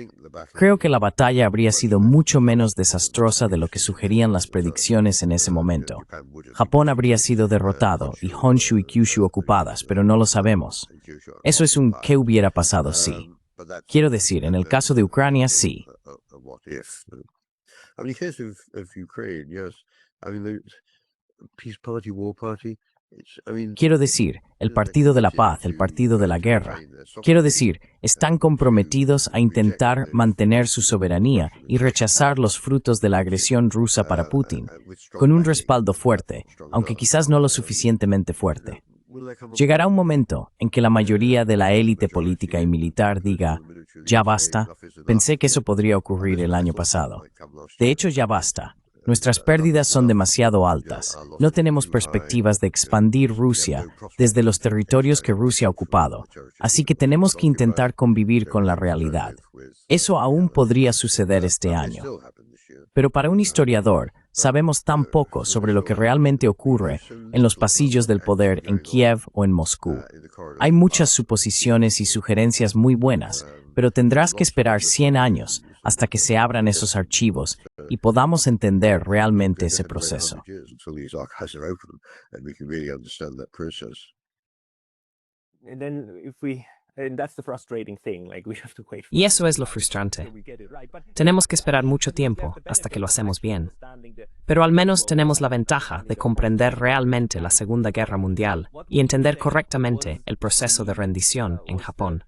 Speaker 3: creo que la batalla habría sido mucho menos desastrosa de lo que sugerían las predicciones en ese momento. Japón habría sido derrotado y Honshu y Kyushu ocupadas, pero no lo sabemos. Eso es un ¿qué hubiera pasado si? Quiero decir, en el caso de Ucrania, sí.
Speaker 4: I mean, in the case of Ukraine, yes. I mean, the peace party, war party.
Speaker 3: Quiero decir, el Partido de la Paz, el Partido de la Guerra. Quiero decir, están comprometidos a intentar mantener su soberanía y rechazar los frutos de la agresión rusa para Putin, con un respaldo fuerte, aunque quizás no lo suficientemente fuerte. Llegará un momento en que la mayoría de la élite política y militar diga, ya basta, pensé que eso podría ocurrir el año pasado. De hecho, ya basta. Nuestras pérdidas son demasiado altas. No tenemos perspectivas de expandir Rusia desde los territorios que Rusia ha ocupado, así que tenemos que intentar convivir con la realidad. Eso aún podría suceder este año. Pero para un historiador, sabemos tan poco sobre lo que realmente ocurre en los pasillos del poder en Kiev o en Moscú. Hay muchas suposiciones y sugerencias muy buenas, pero tendrás que esperar 100 años hasta que se abran esos archivos y podamos entender realmente ese proceso.
Speaker 2: Y eso es lo frustrante. Tenemos que esperar mucho tiempo hasta que lo hacemos bien. Pero al menos tenemos la ventaja de comprender realmente la Segunda Guerra Mundial y entender correctamente el proceso de rendición en Japón.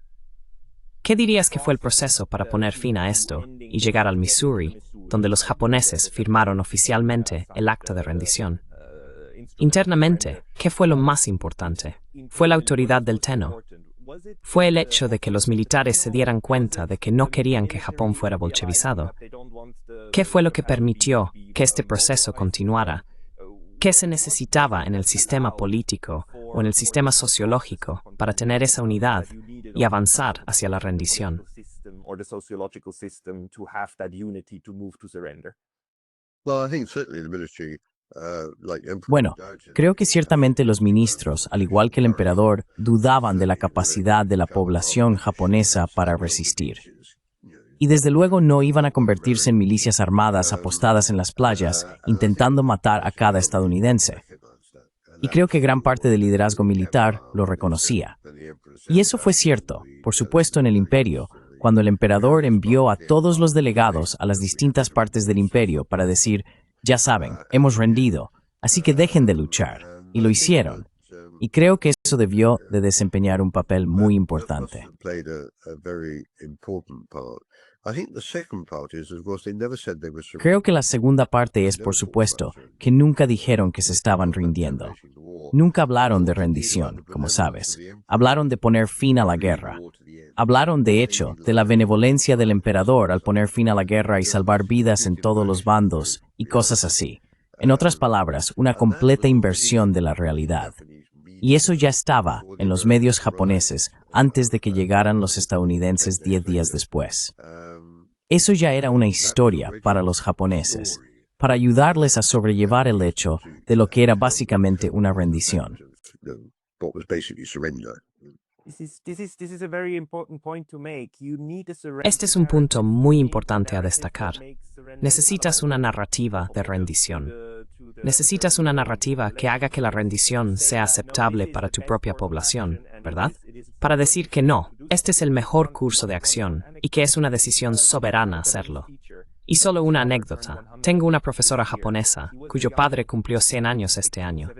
Speaker 2: ¿Qué dirías que fue el proceso para poner fin a esto y llegar al Missouri, donde los japoneses firmaron oficialmente el acta de rendición? Internamente, ¿qué fue lo más importante? ¿Fue la autoridad del Tenno? ¿Fue el hecho de que los militares se dieran cuenta de que no querían que Japón fuera bolchevizado? ¿Qué fue lo que permitió que este proceso continuara? ¿Qué se necesitaba en el sistema político o en el sistema sociológico para tener esa unidad y avanzar hacia la rendición?
Speaker 3: Bueno, creo que ciertamente los ministros, al igual que el emperador, dudaban de la capacidad de la población japonesa para resistir. Y desde luego no iban a convertirse en milicias armadas apostadas en las playas, intentando matar a cada estadounidense. Y creo que gran parte del liderazgo militar lo reconocía. Y eso fue cierto, por supuesto, en el imperio, cuando el emperador envió a todos los delegados a las distintas partes del imperio para decir: ya saben, hemos rendido, así que dejen de luchar. Y lo hicieron. Y creo que eso debió de desempeñar un papel muy importante. Creo que la segunda parte es, por supuesto, que nunca dijeron que se estaban rindiendo. Nunca hablaron de rendición, como sabes. Hablaron de poner fin a la guerra. Hablaron, de hecho, de la benevolencia del emperador al poner fin a la guerra y salvar vidas en todos los bandos, y cosas así. En otras palabras, una completa inversión de la realidad. Y eso ya estaba en los medios japoneses antes de que llegaran los estadounidenses 10 días después. Eso ya era una historia para los japoneses, para ayudarles a sobrellevar el hecho de lo que era básicamente una rendición.
Speaker 2: Este es un punto muy importante a destacar. Necesitas una narrativa de rendición. Necesitas una narrativa que haga que la rendición sea aceptable para tu propia población, ¿verdad? Para decir que no, este es el mejor curso de acción y que es una decisión soberana hacerlo. Y solo una anécdota. Tengo una profesora japonesa cuyo padre cumplió 100 años este año.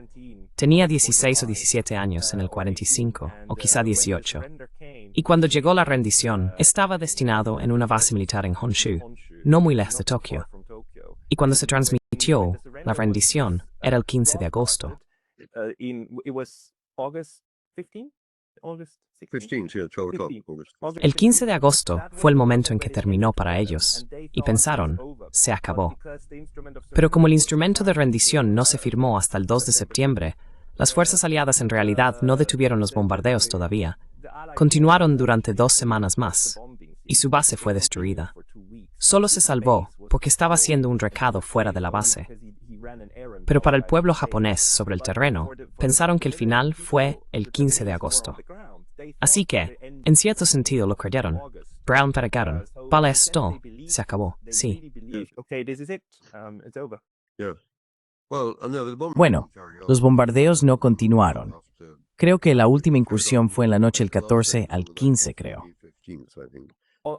Speaker 2: Tenía 16 o 17 años en el 45, o quizá 18. Y cuando llegó la rendición, estaba destinado en una base militar en Honshu, no muy lejos de Tokio. Y cuando se transmitió la rendición, era el 15 de agosto. El 15 de agosto fue el momento en que terminó para ellos, y pensaron, se acabó. Pero como el instrumento de rendición no se firmó hasta el 2 de septiembre, las fuerzas aliadas en realidad no detuvieron los bombardeos todavía. Continuaron durante 2 semanas más, y su base fue destruida. Solo se salvó porque estaba haciendo un recado fuera de la base. Pero para el pueblo japonés sobre el terreno, pensaron que el final fue el 15 de agosto. Así que, en cierto sentido lo creyeron. Brown pegaron. Vale, esto se acabó, sí.
Speaker 3: Bueno, los bombardeos no continuaron. Creo que la última incursión fue en la noche del 14 al 15, creo.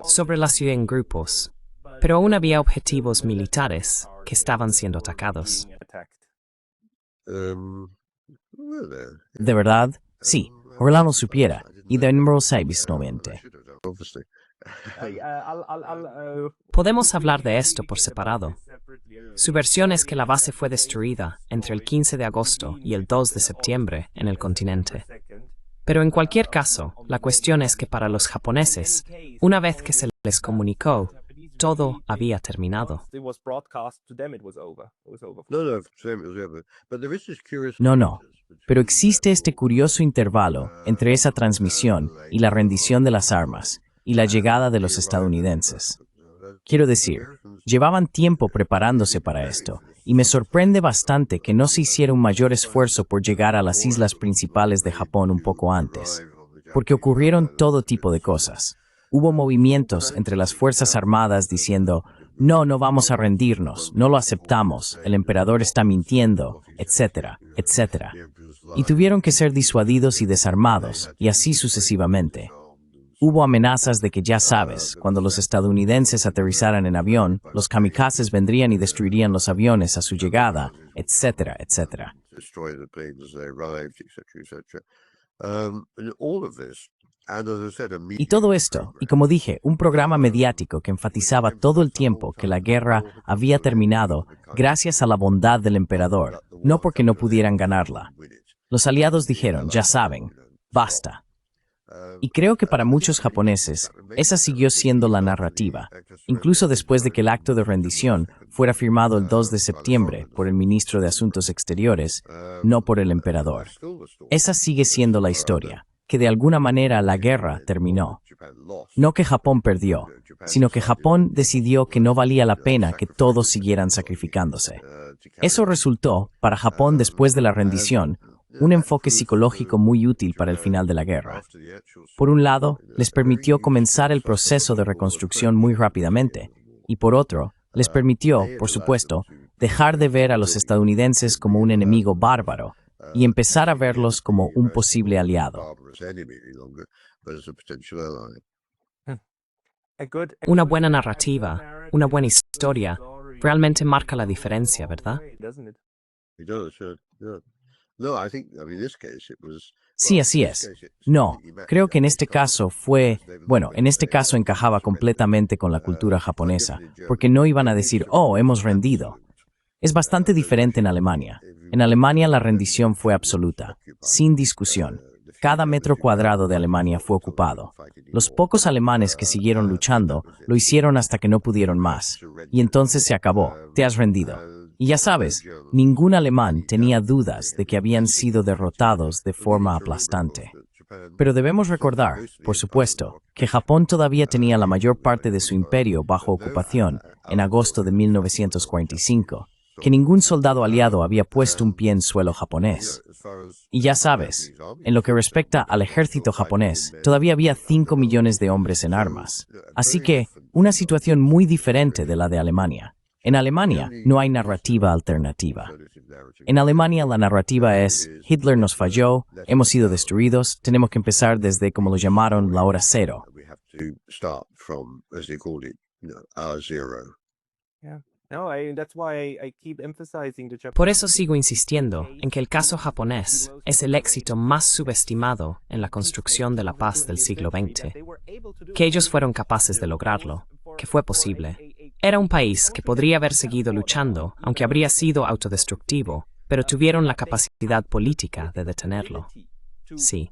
Speaker 2: Sobre la ciudad en grupos, pero aún había objetivos militares que estaban siendo atacados.
Speaker 3: De verdad, sí, ojalá lo supiera, y de número 6 nuevamente.
Speaker 2: Podemos hablar de esto por separado. Su versión es que la base fue destruida entre el 15 de agosto y el 2 de septiembre en el continente. Pero en cualquier caso, la cuestión es que para los japoneses, una vez que se les comunicó, todo había terminado.
Speaker 3: No, pero existe este curioso intervalo entre esa transmisión y la rendición de las armas y la llegada de los estadounidenses. Quiero decir, llevaban tiempo preparándose para esto, y me sorprende bastante que no se hiciera un mayor esfuerzo por llegar a las islas principales de Japón un poco antes, porque ocurrieron todo tipo de cosas. Hubo movimientos entre las Fuerzas Armadas diciendo, no, no vamos a rendirnos, no lo aceptamos, el emperador está mintiendo, etcétera, etcétera. Y tuvieron que ser disuadidos y desarmados, y así sucesivamente. Hubo amenazas de que, ya sabes, cuando los estadounidenses aterrizaran en avión, los kamikazes vendrían y destruirían los aviones a su llegada, etcétera, etcétera. Y todo esto, y como dije, un programa mediático que enfatizaba todo el tiempo que la guerra había terminado gracias a la bondad del emperador, no porque no pudieran ganarla. Los aliados dijeron, ya saben, basta. Y creo que para muchos japoneses, esa siguió siendo la narrativa, incluso después de que el acto de rendición fuera firmado el 2 de septiembre por el ministro de Asuntos Exteriores, no por el emperador. Esa sigue siendo la historia, que de alguna manera la guerra terminó. No que Japón perdió, sino que Japón decidió que no valía la pena que todos siguieran sacrificándose. Eso resultó, para Japón después de la rendición, un enfoque psicológico muy útil para el final de la guerra. Por un lado, les permitió comenzar el proceso de reconstrucción muy rápidamente, y por otro, les permitió, por supuesto, dejar de ver a los estadounidenses como un enemigo bárbaro y empezar a verlos como un posible aliado.
Speaker 2: Una buena narrativa, una buena historia, realmente marca la diferencia, ¿verdad?
Speaker 3: Sí, así es. No, creo que en este caso en este caso encajaba completamente con la cultura japonesa, porque no iban a decir, oh, hemos rendido. Es bastante diferente en Alemania. En Alemania la rendición fue absoluta, sin discusión. Cada metro cuadrado de Alemania fue ocupado. Los pocos alemanes que siguieron luchando lo hicieron hasta que no pudieron más. Y entonces se acabó. Te has rendido. Y ya sabes, ningún alemán tenía dudas de que habían sido derrotados de forma aplastante. Pero debemos recordar, por supuesto, que Japón todavía tenía la mayor parte de su imperio bajo ocupación en agosto de 1945, que ningún soldado aliado había puesto un pie en suelo japonés. Y ya sabes, en lo que respecta al ejército japonés, todavía había 5 millones de hombres en armas. Así que, una situación muy diferente de la de Alemania. En Alemania no hay narrativa alternativa. En Alemania la narrativa es, Hitler nos falló, hemos sido destruidos, tenemos que empezar desde, como lo llamaron, la hora cero.
Speaker 2: Por eso sigo insistiendo en que el caso japonés es el éxito más subestimado en la construcción de la paz del siglo XX. Que ellos fueron capaces de lograrlo, que fue posible. Era un país que podría haber seguido luchando, aunque habría sido autodestructivo, pero tuvieron la capacidad política de detenerlo. Sí.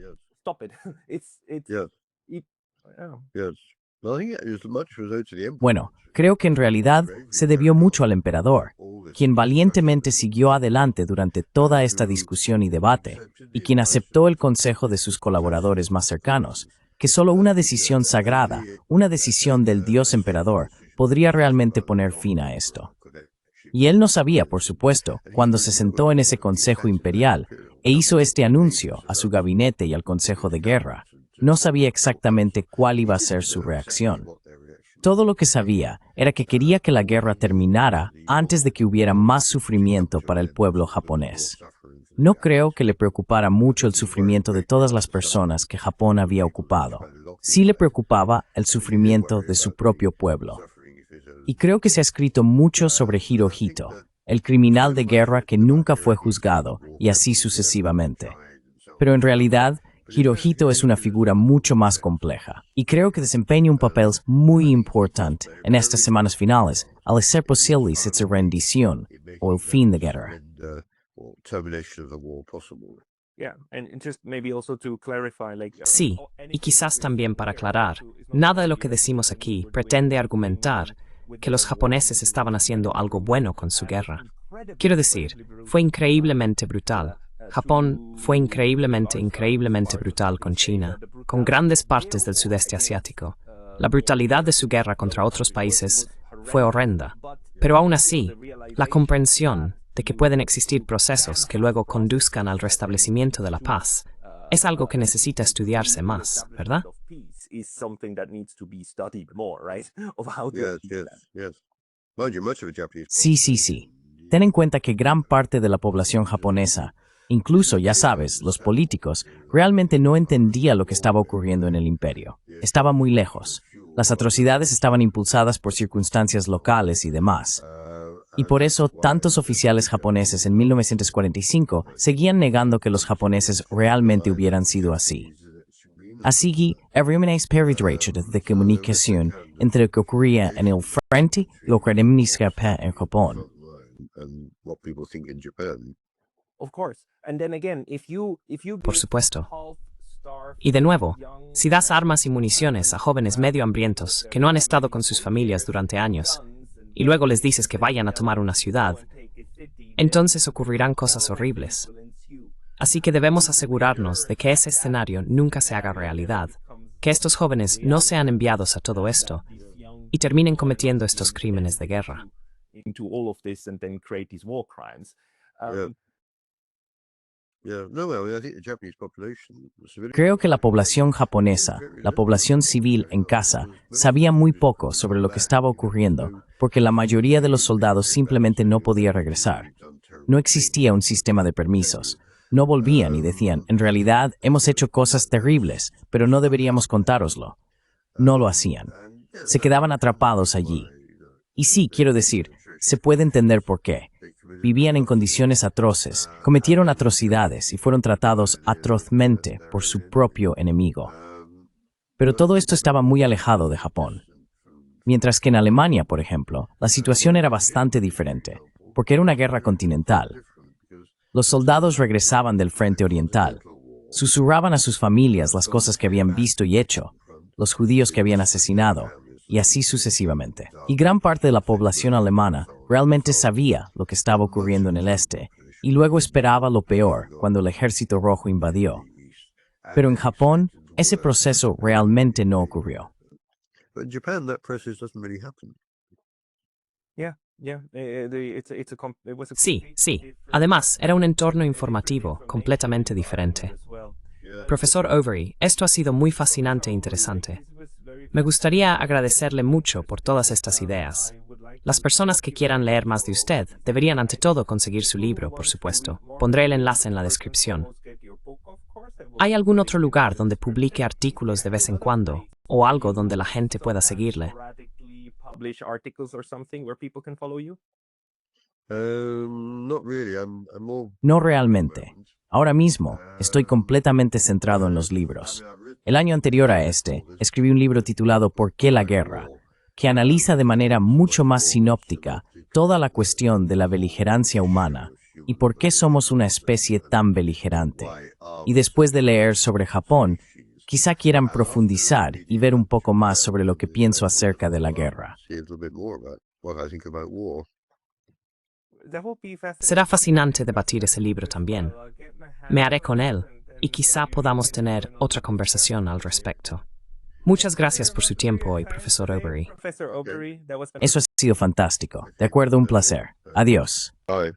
Speaker 3: Bueno, creo que en realidad se debió mucho al emperador, quien valientemente siguió adelante durante toda esta discusión y debate, y quien aceptó el consejo de sus colaboradores más cercanos, que solo una decisión sagrada, una decisión del dios emperador, podría realmente poner fin a esto. Y él no sabía, por supuesto, cuando se sentó en ese consejo imperial e hizo este anuncio a su gabinete y al consejo de guerra, no sabía exactamente cuál iba a ser su reacción. Todo lo que sabía era que quería que la guerra terminara antes de que hubiera más sufrimiento para el pueblo japonés. No creo que le preocupara mucho el sufrimiento de todas las personas que Japón había ocupado. Sí le preocupaba el sufrimiento de su propio pueblo. Y creo que se ha escrito mucho sobre Hirohito, el criminal de guerra que nunca fue juzgado, y así sucesivamente. Pero en realidad, Hirohito es una figura mucho más compleja, y creo que desempeña un papel muy importante en estas semanas finales al hacer posible su rendición o el fin de guerra.
Speaker 2: Sí, y quizás también para aclarar, nada de lo que decimos aquí pretende argumentar que los japoneses estaban haciendo algo bueno con su guerra. Quiero decir, fue increíblemente brutal. Japón fue increíblemente brutal con China, con grandes partes del sudeste asiático. La brutalidad de su guerra contra otros países fue horrenda. Pero aún así, la comprensión de que pueden existir procesos que luego conduzcan al restablecimiento de la paz es algo que necesita estudiarse más, ¿verdad?
Speaker 1: is something that needs to be studied more, right? Of how to
Speaker 4: Yes,
Speaker 1: achieve
Speaker 4: yes,
Speaker 1: that.
Speaker 4: yes. Mind you, much of the Japanese.
Speaker 3: Sí. Ten en cuenta que gran parte de la población japonesa, incluso, ya sabes, los políticos, realmente no entendía lo que estaba ocurriendo en el imperio. Estaba muy lejos. Las atrocidades estaban impulsadas por circunstancias locales y demás. Y por eso, tantos oficiales japoneses en 1945 seguían negando que los japoneses realmente hubieran sido así. Así que, una especie de comunicación entre lo que ocurría en el frente y lo que ocurría en Japón.
Speaker 4: And what people think in Japan.
Speaker 1: Of course. And then again, if you
Speaker 2: Por
Speaker 1: give
Speaker 2: supuesto.
Speaker 1: half-starved
Speaker 2: Y de nuevo,
Speaker 1: young
Speaker 2: si das armas y municiones a jóvenes medio hambrientos que no han estado con sus familias durante años, y luego les dices que vayan a tomar una ciudad, entonces ocurrirán cosas horribles. Así que debemos asegurarnos de que ese escenario nunca se haga realidad, que estos jóvenes no sean enviados a todo esto y terminen cometiendo estos crímenes de guerra.
Speaker 1: into all of this and then create these war crimes.
Speaker 4: Yeah, no, I mean, I think the Japanese population, the civilian.
Speaker 3: Creo que la población japonesa, la población civil en casa, sabía muy poco sobre lo que estaba ocurriendo, porque la mayoría de los soldados simplemente no podía regresar. No existía un sistema de permisos. No volvían y decían, en realidad hemos hecho cosas terribles, pero no deberíamos contároslo. No lo hacían. Se quedaban atrapados allí. Y sí, quiero decir, se puede entender por qué. Vivían en condiciones atroces, cometieron atrocidades y fueron tratados atrozmente por su propio enemigo. Pero todo esto estaba muy alejado de Japón. Mientras que en Alemania, por ejemplo, la situación era bastante diferente, porque era una guerra continental. Los soldados regresaban del frente oriental, susurraban a sus familias las cosas que habían visto y hecho, los judíos que habían asesinado, y así sucesivamente. Y gran parte de la población alemana realmente sabía lo que estaba ocurriendo en el este, y luego esperaba lo peor cuando el Ejército Rojo invadió. Pero en Japón, ese proceso realmente no ocurrió.
Speaker 4: But in Japan, that process doesn't really happen.
Speaker 2: Sí. Además, era un entorno informativo completamente diferente. Profesor Overy, esto ha sido muy fascinante e interesante. Me gustaría agradecerle mucho por todas estas ideas. Las personas que quieran leer más de usted deberían ante todo conseguir su libro, por supuesto. Pondré el enlace en la descripción. ¿Hay algún otro lugar donde publique artículos de vez en cuando? ¿O algo donde la gente pueda seguirle?
Speaker 4: Not really. I'm more.
Speaker 3: No realmente. Ahora mismo, estoy completamente centrado en los libros. El año anterior a este, escribí un libro titulado ¿Por qué la guerra?, que analiza de manera mucho más sinóptica toda la cuestión de la beligerancia humana y por qué somos una especie tan beligerante. Y después de leer sobre Japón, quizá quieran profundizar y ver un poco más sobre lo que pienso acerca de la guerra.
Speaker 4: See a little bit more about what I think about war.
Speaker 2: Será fascinante debatir ese libro también. Me haré con él y quizá podamos tener otra conversación al respecto. Muchas gracias por su tiempo hoy, profesor Overy.
Speaker 3: Eso ha sido fantástico. De acuerdo, un placer. Adiós.
Speaker 4: Bye.